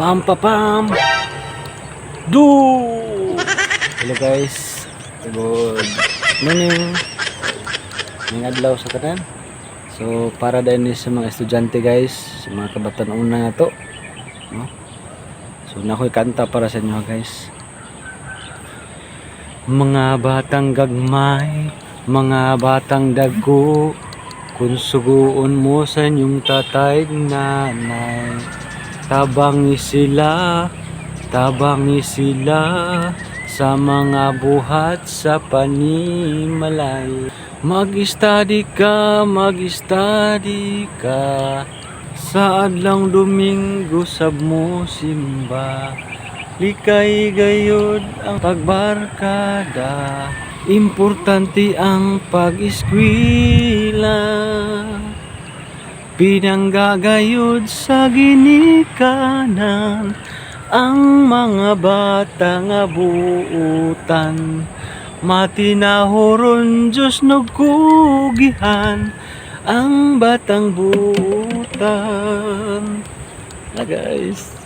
Pam pa pam. Do. Hello guys. Good morning. Ngayong adlaw sa tanan. So para din sa mga estudyante guys, sa mga kabataan una na to. No? So nakoy kanta para sa inyo guys. Mga batang gagmay, mga batang dagko, kung suguon mo sa inyong tatay nanay, tabangi sila sa mga buhat sa panimalay. Mag-study ka sa adlang Domingo sab mo simba. Likay gayud ang pagbarkada, importante ang pag-eskwela. Pinanggagayud sa ginikanan ang mga bata nga buutan. Matinahoron Diyos nagkugihan ang batang buutan. Na guys.